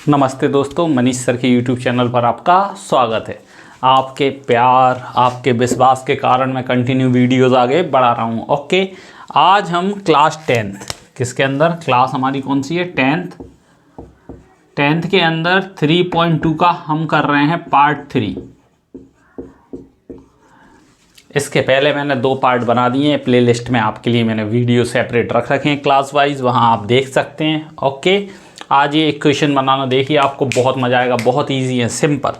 नमस्ते दोस्तों, मनीष सर के YouTube चैनल पर आपका स्वागत है। आपके प्यार, आपके विश्वास के कारण मैं कंटिन्यू वीडियोस आगे बढ़ा रहा हूँ। ओके, आज हम क्लास 10th किसके अंदर, क्लास हमारी कौन सी है, 10th के अंदर 3.2 का हम कर रहे हैं पार्ट 3। इसके पहले मैंने 2 पार्ट बना दिए हैं, प्लेलिस्ट में आपके लिए मैंने वीडियो सेपरेट रख रखे हैं क्लास वाइज, वहाँ आप देख सकते हैं। ओके, आज ये इक्वेशन बनाना देखिए, आपको बहुत मज़ा आएगा, बहुत इजी है, सिंपल।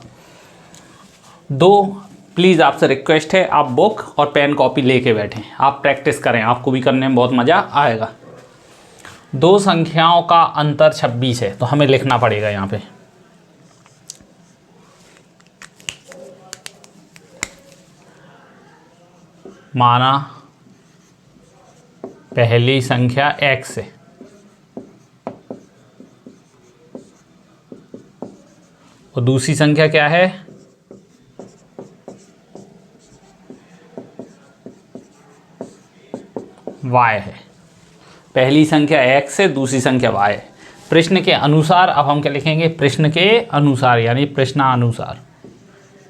प्लीज़ आपसे रिक्वेस्ट है, आप बुक और पेन कॉपी लेके बैठें, आप प्रैक्टिस करें, आपको भी करने में बहुत मज़ा आएगा। 2 संख्याओं का अंतर 26 है, तो हमें लिखना पड़ेगा यहाँ पे। माना पहली संख्या x है और दूसरी संख्या क्या है, y है। पहली संख्या x है, दूसरी संख्या y है। प्रश्न के अनुसार, अब हम क्या लिखेंगे, प्रश्न के अनुसार यानी प्रश्नानुसार।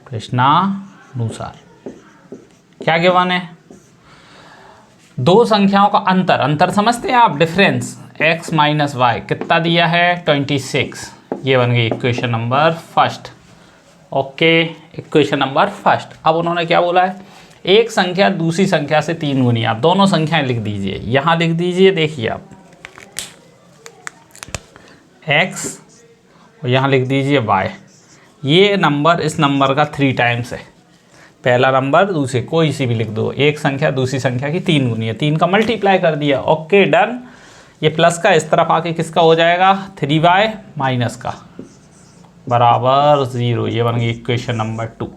प्रश्नानुसार क्या गिवन है, 2 संख्याओं का अंतर समझते हैं आप, डिफरेंस x माइनस वाई कितना दिया है, 26। ये बन गई equation number first. Okay, equation number first. अब उन्होंने क्या बोला है, एक संख्या दूसरी संख्या से 3 गुनी। आप दोनों संख्याएं लिख दीजिए, यहाँ लिख दीजिए, देखिए आप x और यहाँ लिख दीजिए y। ये नंबर इस नंबर का 3 टाइम्स है। पहला नंबर दूसरे, कोई सी भी लिख दो, एक संख्या दूसरी संख्या की 3 गुनी है, 3 का मल्टीप्लाई कर दिया। Okay, done. ये प्लस का इस तरफ आके किसका हो जाएगा, 3y माइनस का बराबर 0। ये बन गई इक्वेशन नंबर 2।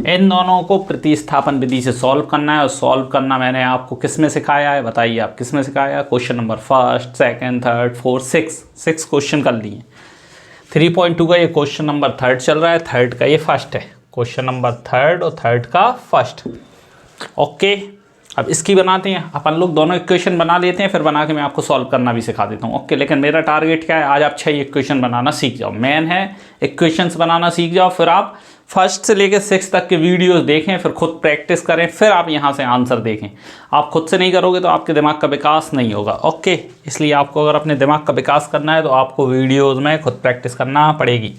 इन दोनों को प्रतिस्थापन विधि से सॉल्व करना है, और सॉल्व करना मैंने आपको किस में सिखाया है, बताइए आप किस में सिखाया है। Question number 1st, 2nd, 3rd, 4th, 6 question कर लिए। 3.2 का ये क्वेश्चन नंबर 3rd चल रहा है, 3rd का ये फर्स्ट है। क्वेश्चन नंबर 3rd और 3rd का फर्स्ट। ओके, अब इसकी बनाते हैं अपन लोग, दोनों इक्वेशन बना लेते हैं, फिर बना के मैं आपको सॉल्व करना भी सिखा देता हूँ। ओके, लेकिन मेरा टारगेट क्या है, आज आप 6 इक्वेशन बनाना सीख जाओ। मेन है इक्वेशंस बनाना सीख जाओ, फिर आप 1st से लेकर 6 तक के वीडियोस देखें, फिर खुद प्रैक्टिस करें, फिर आप यहाँ से आंसर देखें। आप खुद से नहीं करोगे तो आपके दिमाग का विकास नहीं होगा। ओके, इसलिए आपको अगर अपने दिमाग का विकास करना है तो आपको वीडियोज़ में खुद प्रैक्टिस करना पड़ेगी।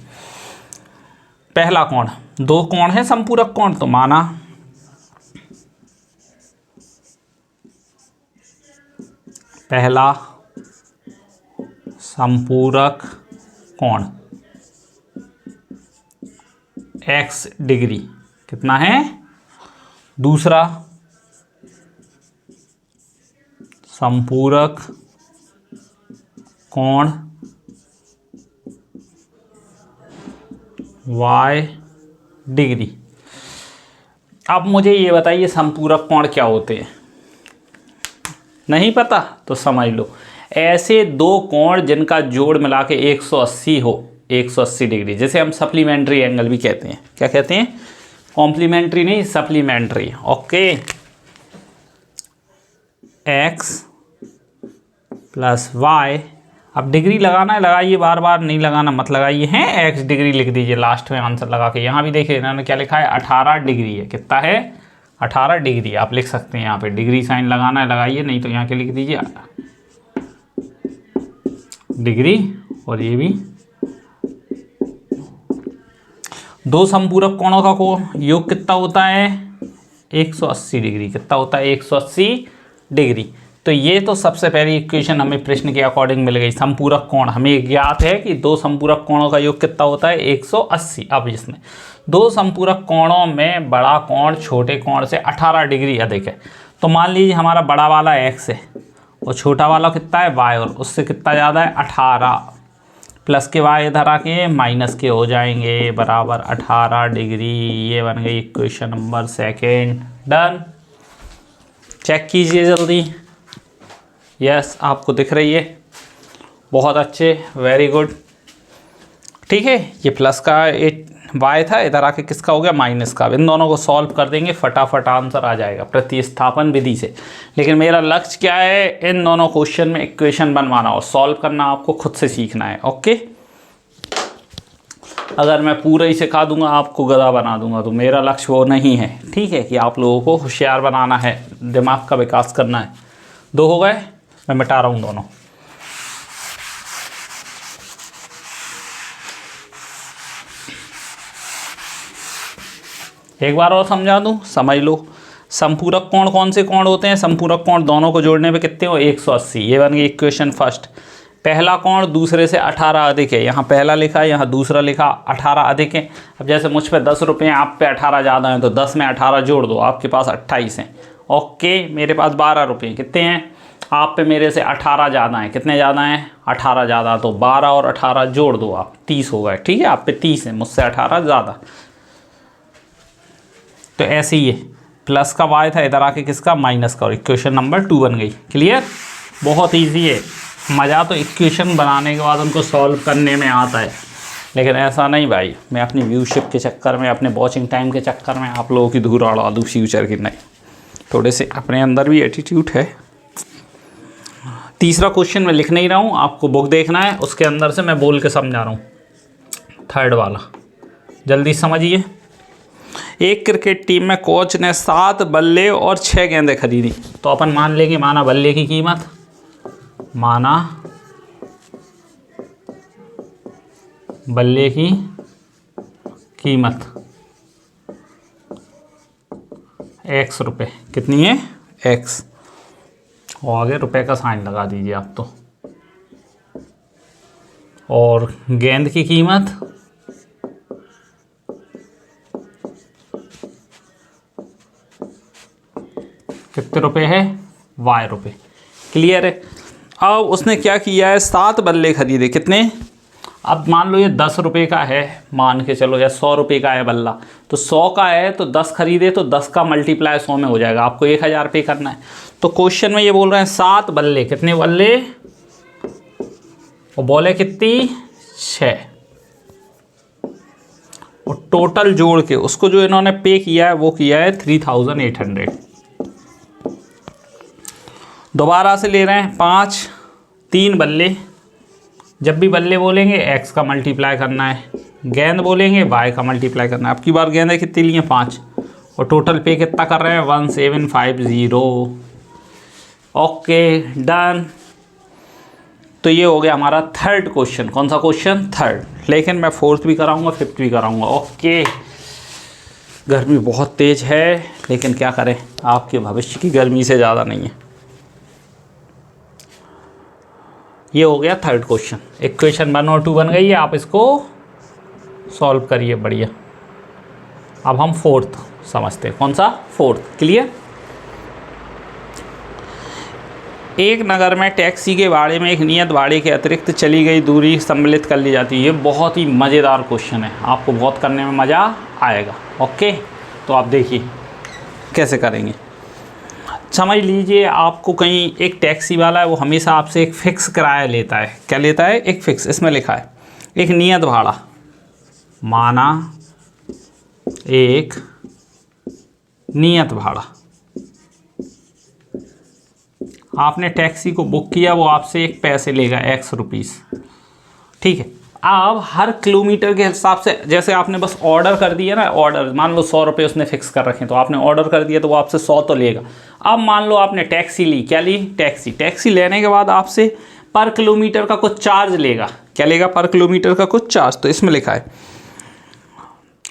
पहला कोण, 2 कोण है संपूरक कोण, तो माना पहला संपूरक कोण x डिग्री कितना है, दूसरा संपूरक कोण y डिग्री। अब मुझे ये बताइए संपूरक कोण क्या होते हैं, नहीं पता तो समझ लो, ऐसे 2 कोण जिनका जोड़ मिला के 180 हो, 180 डिग्री, जैसे हम सप्लीमेंट्री एंगल भी कहते हैं। क्या कहते हैं, कॉम्प्लीमेंट्री नहीं, supplementary. Okay, x plus y। अब डिग्री लगाना है, लगाइए, बार बार नहीं लगाना, मत लगाइए, हैं x डिग्री लिख दीजिए लास्ट में आंसर लगा के। यहाँ भी देखिए इन्होंने क्या लिखा है, 18 डिग्री है। कितना है, 18 डिग्री। आप लिख सकते हैं यहाँ पे डिग्री साइन लगाना है लगाइए, नहीं तो यहाँ के लिख दीजिए डिग्री। और ये भी 2 संपूरक कोणों का योग कितना होता है, 180 डिग्री। कितना होता है, 180 डिग्री। तो ये तो सबसे पहली इक्वेशन हमें प्रश्न के अकॉर्डिंग मिल गई। संपूरक कोण हमें ज्ञात है कि 2 संपूरक कोणों का योग कितना होता है, 180। अब इसमें 2 संपूरक कोणों में बड़ा कोण छोटे कोण से 18 डिग्री अधिक है, तो मान लीजिए हमारा बड़ा वाला x है और छोटा वाला कितना है y, और उससे कितना ज़्यादा है 18। प्लस के y इधर आके माइनस के हो जाएंगे, बराबर 18 डिग्री। ये बन गई equation number 2nd। Done. Check कीजिए जल्दी। यस, आपको दिख रही है, बहुत अच्छे, वेरी गुड। ठीक है, ये प्लस का y था, इधर आके किसका हो गया, माइनस का। इन दोनों को सॉल्व कर देंगे, फटाफट आंसर आ जाएगा प्रतिस्थापन विधि से। लेकिन मेरा लक्ष्य क्या है, इन दोनों क्वेश्चन में इक्वेशन बनवाना और सॉल्व करना आपको खुद से सीखना है। ओके, अगर मैं पूरा ही सिखा दूंगा आपको गधा बना दूंगा, तो मेरा लक्ष्य वो नहीं है। ठीक है कि आप लोगों को होशियार बनाना है, दिमाग का विकास करना है। 2 हो गए, मैं मिटा रहा हूँ दोनों। एक बार और समझा दूँ, समझ लो। संपूरक कोण कौन से कोण होते हैं? संपूरक कोण दोनों को जोड़ने पे कितने हो? 180। ये बन गई इक्वेशन फर्स्ट। पहला कोण दूसरे से 18 अधिक है, यहाँ पहला लिखा है, यहाँ दूसरा लिखा 18 अधिक है। अब जैसे मुझ पे 10 रुपये, आप पे 18 ज़्यादा हैं, तो 10 में 18 जोड़ दो, आपके पास 28 हैं। ओके, मेरे पास 12 रुपये, कितने हैं? आप पे मेरे से 18 ज़्यादा हैं। कितने ज़्यादा हैं? 18 ज़्यादा, तो 12 और 18 जोड़ दो आप, 30 हो गए। ठीक है, आप पे 30 है, मुझसे 18 ज़्यादा। तो ऐसे ही है, प्लस का y था, इधर आके किसका? माइनस का, और इक्वेशन नंबर 2 बन गई। क्लियर? बहुत ईजी है। मज़ा तो इक्वेशन बनाने के बाद उनको सॉल्व करने में आता है, लेकिन ऐसा नहीं भाई मैं अपनी व्यूशिप के चक्कर में, अपने वॉचिंग टाइम के चक्कर में आप लोगों की धूल उड़ा दूँ फ्यूचर की। नहीं, थोड़े से अपने अंदर भी एटीट्यूड है। तीसरा क्वेश्चन मैं लिख नहीं रहा हूँ, आपको बुक देखना है, उसके अंदर से मैं बोल के समझा रहा हूँ। थर्ड वाला जल्दी समझिए। एक क्रिकेट टीम में कोच ने 7 बल्ले और 6 गेंदें खरीदी, तो अपन मान लेंगे, माना बल्ले की कीमत, माना बल्ले की कीमत x रुपये। कितनी है? x, और आगे रुपए का साइन लगा दीजिए आप तो। और गेंद की कीमत कितने रुपए है? y रुपये। क्लियर है? अब उसने क्या किया है? 7 बल्ले खरीदे। कितने? अब मान लो ये 10 रुपये का है, मान के चलो, या 100 रुपये का है बल्ला, तो 100 का है तो 10 खरीदे, तो 10 का मल्टीप्लाई 100 में हो जाएगा। आपको 1000 पे करना है। तो क्वेश्चन में ये बोल रहे हैं 7 बल्ले। कितने बल्ले? और बॉले कितनी? 6। और टोटल जोड़ के उसको जो इन्होंने पे किया है वो किया है 3800। दोबारा से ले रहे हैं 3 बल्ले। जब भी बल्ले बोलेंगे x का मल्टीप्लाई करना है, गेंद बोलेंगे y का मल्टीप्लाई करना है। अब की बार गेंदें कितनी ली हैं? 5, और टोटल पे कितना कर रहे हैं? 1750। Okay, done. तो ये हो गया हमारा थर्ड क्वेश्चन। कौन सा क्वेश्चन? थर्ड। लेकिन मैं फोर्थ भी कराऊंगा, फिफ्थ भी कराऊंगा। ओके, गर्मी बहुत तेज़ है, लेकिन क्या करें, आपके भविष्य की गर्मी से ज़्यादा नहीं है। ये हो गया थर्ड क्वेश्चन। इक्वेशन 1 और 2 बन गई है, आप इसको सॉल्व करिए। बढ़िया। अब हम फोर्थ समझते हैं। कौन सा? फोर्थ। क्लियर? एक नगर में टैक्सी के भाड़े में एक नियत भाड़े के अतिरिक्त चली गई दूरी सम्मिलित कर ली जाती है। ये बहुत ही मज़ेदार क्वेश्चन है, आपको बहुत करने में मज़ा आएगा। ओके, तो आप देखिए कैसे करेंगे। समझ लीजिए, आपको कहीं एक टैक्सी वाला है, वो हमेशा आपसे एक फ़िक्स किराया लेता है। क्या लेता है? एक फ़िक्स। इसमें लिखा है एक नियत भाड़ा, माना एक नियत भाड़ा। आपने टैक्सी को बुक किया, वो आपसे एक पैसे लेगा, x रुपीस। ठीक है, अब हर किलोमीटर के हिसाब से, जैसे आपने बस ऑर्डर कर दिया ना, ऑर्डर मान लो 100 रुपये उसने फिक्स कर रखे, तो आपने ऑर्डर कर दिया तो वो आपसे 100 तो लेगा। अब मान लो आपने टैक्सी ली। क्या ली? टैक्सी। टैक्सी लेने के बाद आपसे पर किलोमीटर का कुछ चार्ज लेगा। क्या लेगा? पर किलोमीटर का कुछ चार्ज। तो इसमें लिखा है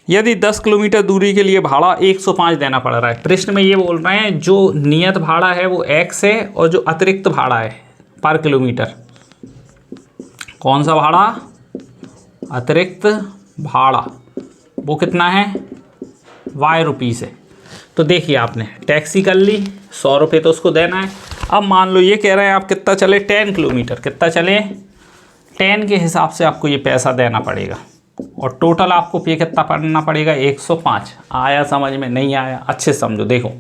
यदि 10 किलोमीटर दूरी के लिए भाड़ा 105 देना पड़ रहा है। प्रश्न में ये बोल रहे हैं जो नियत भाड़ा है वो x है, और जो अतिरिक्त भाड़ा है पर किलोमीटर, कौन सा भाड़ा? अतिरिक्त भाड़ा, वो कितना है? y रुपीस है। तो देखिए, आपने टैक्सी कर ली, 100 रुपये तो उसको देना है। अब मान लो ये कह रहे हैं आप कितना चले? 10 किलोमीटर। कितना चले? 10 के हिसाब से आपको ये पैसा देना पड़ेगा, और टोटल आपको पे कितना पड़ना पड़ेगा? 105। आया समझ में? नहीं आया? अच्छे समझो। देखो,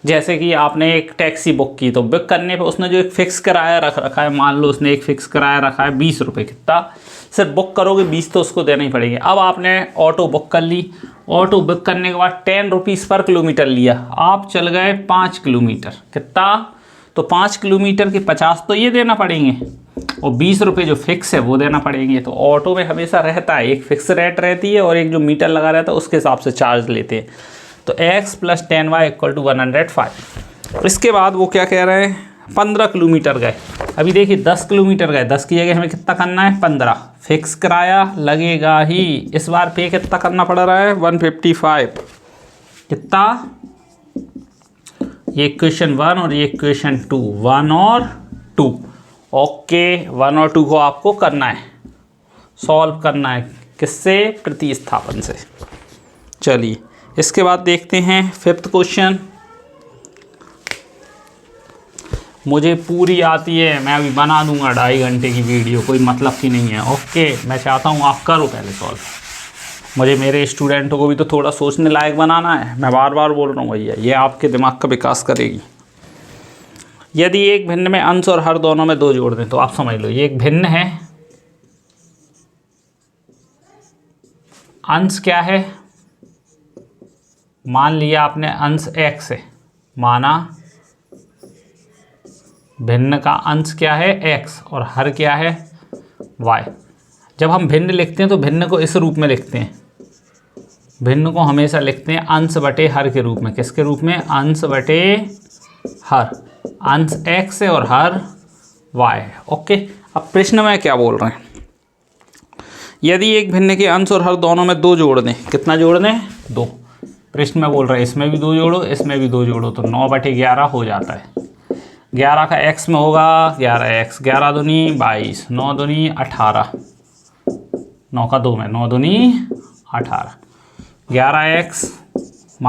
जैसे कि आपने एक टैक्सी बुक की, तो बुक करने पे उसने जो एक फ़िक्स किराया रख रखा है, मान लो उसने एक फ़िक्स किराया रखा है 20 रुपये। कितना? सिर्फ बुक करोगे 20 तो उसको देना ही पड़ेंगे। अब आपने ऑटो बुक कर ली, ऑटो बुक करने के बाद 10 रुपीज़ पर किलोमीटर लिया, आप चल गए 5 किलोमीटर। कितना? तो 5 किलोमीटर के 50 तो ये देना पड़ेंगे। और 20 रुपये जो फिक्स है वो देना पड़ेंगे। तो ऑटो में हमेशा रहता है, एक फिक्स रेट रहती है और एक जो मीटर लगा रहता है उसके हिसाब से चार्ज लेते हैं। तो x + 10y = 105। इसके बाद वो क्या कह रहे हैं, 15 किलोमीटर गए। अभी देखिए 10 किलोमीटर गए, 10 की जगह हमें कितना करना है, 15। फिक्स किराया लगेगा ही। इस बार पे कितना करना पड़ रहा है, 155। कितना, ये क्वेश्चन 1 और ये क्वेश्चन 2, 1 और 2। ओके, 1 और 2 को आपको करना है, सॉल्व करना है। किससे, प्रतिस्थापन से। चलिए इसके बाद देखते हैं 5th क्वेश्चन। मुझे पूरी आती है, मैं अभी बना दूंगा 2.5 घंटे की वीडियो, कोई मतलब की नहीं है। ओके, मैं चाहता हूँ आप करो पहले सॉल्व। मुझे मेरे स्टूडेंटों को भी तो थोड़ा सोचने लायक बनाना है। मैं बार बार बोल रहा हूँ भैया, ये आपके दिमाग का विकास करेगी। यदि एक भिन्न में अंश और हर दोनों में 2 जोड़ दें, तो आप समझ लो ये एक भिन्न है। अंश क्या है, मान लिया आपने अंश x है, माना भिन्न का अंश क्या है x और हर क्या है y। जब हम भिन्न लिखते हैं तो भिन्न को इस रूप में लिखते हैं, भिन्न को हमेशा लिखते हैं अंश बटे हर के रूप में। किसके रूप में, अंश बटे हर। अंश x है और हर y है। ओके, अब प्रश्न में क्या बोल रहे हैं, यदि एक भिन्न के अंश और हर दोनों में 2 जोड़ दें, कितना जोड़ दें, 2। प्रश्न में बोल रहे हैं इसमें भी 2 जोड़ो, इसमें भी 2 जोड़ो, तो 9/11 हो जाता है। 11 का x में होगा 11x, 11 दूनी 22, 9 दूनी 18, 9 का 2 में 9 दूनी 18। 11x -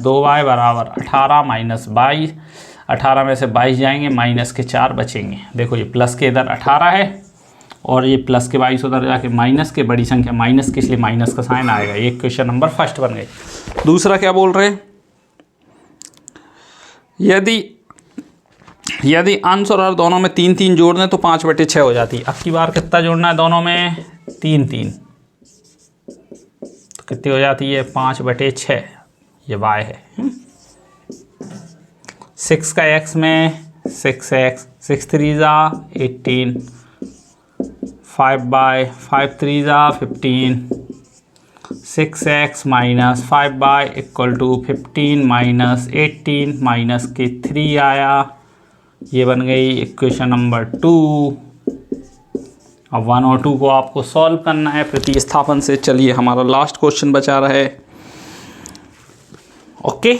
2y = 18 - 22। 18 में से 22 जाएंगे, माइनस के 4 बचेंगे। देखो ये प्लस के इधर 18 है और ये प्लस के 22 उधर जाके माइनस के, बड़ी संख्या माइनस की, इसलिए माइनस का साइन आएगा। ये क्वेश्चन नंबर 1 बन गए। दूसरा क्या बोल रहे हैं, यदि अंश और हर दोनों में 3 जोड़ दें तो 5/6 हो जाती है। अब की बार कितना जोड़ना है दोनों में, 3, तो कितनी हो जाती है, 5/6। ये y है। 6 का x में 6x, 6 3 = 18, 5/5 3 = 15, 6x - 5y = 15 - 18, माइनस के 3 आया। ये बन गई इक्वेशन नंबर 2। अब 1 और 2 को आपको सॉल्व करना है प्रतिस्थापन से। चलिए हमारा लास्ट क्वेश्चन बचा रहा है। ओके,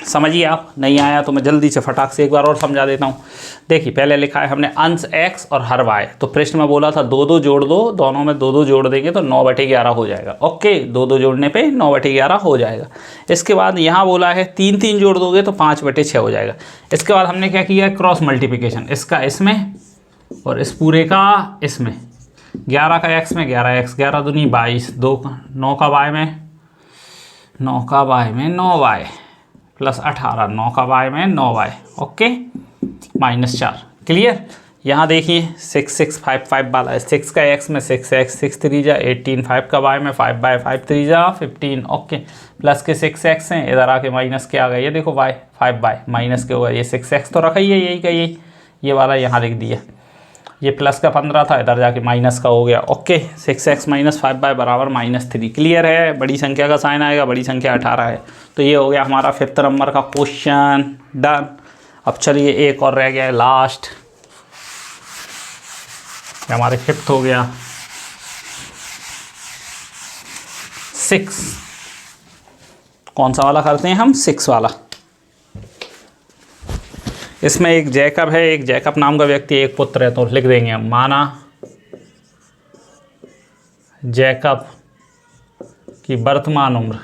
समझिए आप, नहीं आया तो मैं जल्दी से फटाक से एक बार और समझा देता हूँ। देखिए पहले लिखा है हमने अंश x और हर y, तो प्रश्न में बोला था 2 जोड़ दो, दोनों में 2 जोड़ देंगे तो 9/11 हो जाएगा। ओके, 2 जोड़ने पे 9/11 हो जाएगा। इसके बाद यहाँ बोला है 3 जोड़ दोगे तो 5/6 हो जाएगा। इसके बाद हमने क्या किया है, क्रॉस मल्टीप्लिकेशन, इसका इसमें और इस पूरे का इसमें। 11 का x में 11x, 11 दूनी 22, 9 का y में 9y प्लस 18, 9 का y में 9y। ओके, -4। क्लियर। यहाँ देखिए 6 6 5 5 वाला है। 6 का x में 6x, 6 3 = 18, 5 का y में 5/5 3 = 15। ओके, प्लस के 6x हैं, इधर आके माइनस के आ गए। ये देखो y 5/, माइनस के होगा, ये 6x तो रखा ही है, यही का यही, ये वाला यहाँ लिख दिया। ये प्लस का 15 था, इधर जाके माइनस का हो गया। Okay, 6x - 5y = -3। क्लियर है, बड़ी संख्या का साइन आएगा, बड़ी संख्या 18 है। तो ये हो गया हमारा 5th नंबर का क्वेश्चन डन। अब चलिए एक और रह गया है लास्ट, हमारे 5th हो गया। 6, कौन सा वाला करते हैं हम, 6 वाला। इसमें एक जैकब है, एक जैकब नाम का व्यक्ति, एक पुत्र है, तो लिख देंगे हम, माना जैकब की वर्तमान उम्र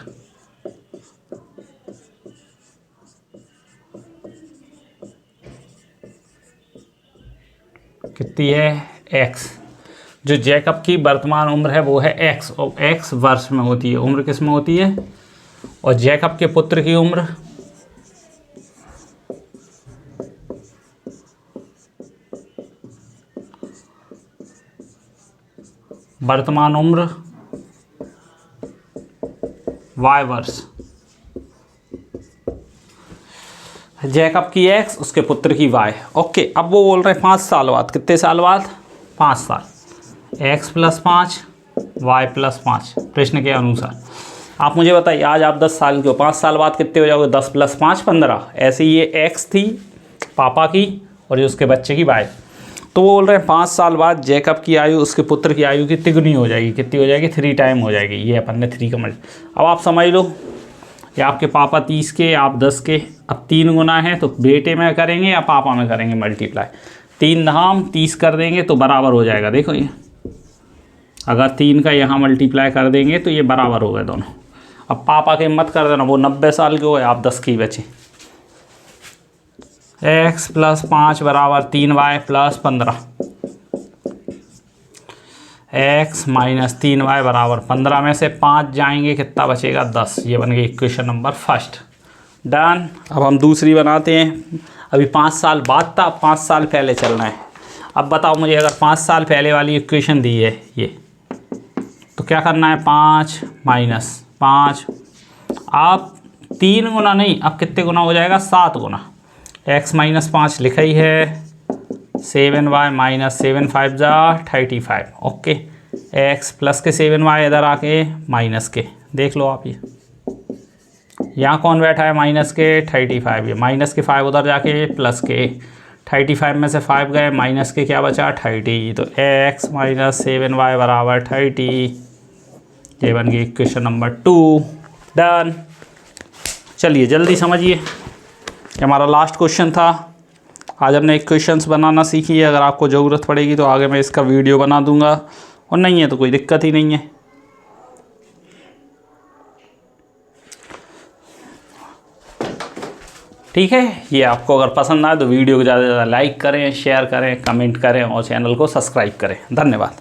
कितनी है, x। जो जैकब की वर्तमान उम्र है वो है x, और x वर्ष में होती है, उम्र किस में होती है। और जैकब के पुत्र की उम्र वर्तमान उम्र y वर्ष। जैकब की x, उसके पुत्र की y। ओके, अब वो बोल रहे हैं 5 साल बाद। कितने साल बाद? 5 साल। x + 5 y + 5 प्रश्न के अनुसार। आप मुझे बताइए, आज आप 10 साल के हो, 5 साल बाद कितने हो जाओगे? 10 + 5 15। ऐसे ही ये x थी पापा की और ये उसके बच्चे की y। तो वो बोल रहे हैं 5 साल बाद जैकब की आयु उसके पुत्र की आयु की तिगुनी हो जाएगी। कितनी हो जाएगी? 3 टाइम हो जाएगी। ये अपन ने 3 का मल्टी। अब आप समझ लो, ये आपके पापा 30 के, आप 10 के। अब 3 गुना है तो बेटे में करेंगे या पापा में करेंगे मल्टीप्लाई? 3 धाम 30 कर देंगे तो बराबर हो जाएगा। देखो ये, अगर 3 का यहाँ मल्टीप्लाई कर देंगे तो ये बराबर हो गए दोनों। अब पापा के मत कर देना, वो 90 साल के हो गए, आप 10 के ही बचे। x + 5 = 3y + 15। x - 3y = 15 में से 5 जाएंगे, कितना बचेगा? 10। ये बन गई इक्वेशन नंबर फर्स्ट। डन। अब हम दूसरी बनाते हैं। अभी 5 साल बाद था, 5 साल पहले चलना है। अब बताओ मुझे, अगर 5 साल पहले वाली इक्वेशन दी है ये, तो क्या करना है? 5 - 5। आप 3 गुना नहीं, अब कितने गुना हो जाएगा? 7 गुना। x - 5 लिखा ही है, 7y - 7 5 = 35। ओके, x प्लस के 7y इधर आके माइनस के, देख लो आप। ये यहाँ कौन बैठा है? माइनस के 35। ये माइनस के 5 उधर जाके प्लस के 35 में से 5 गए, माइनस के क्या बचा? 30। तो x - 7y = 30। ये बन गई इक्वेशन नंबर 2। डन। चलिए जल्दी समझिए, ये हमारा लास्ट क्वेश्चन था। आज हमने इक्वेशंस बनाना सीखी है। अगर आपको ज़रूरत पड़ेगी तो आगे मैं इसका वीडियो बना दूंगा, और नहीं है तो कोई दिक्कत ही नहीं है। ठीक है, ये आपको अगर पसंद आए तो वीडियो को ज़्यादा से ज़्यादा लाइक करें, शेयर करें, कमेंट करें और चैनल को सब्सक्राइब करें। धन्यवाद।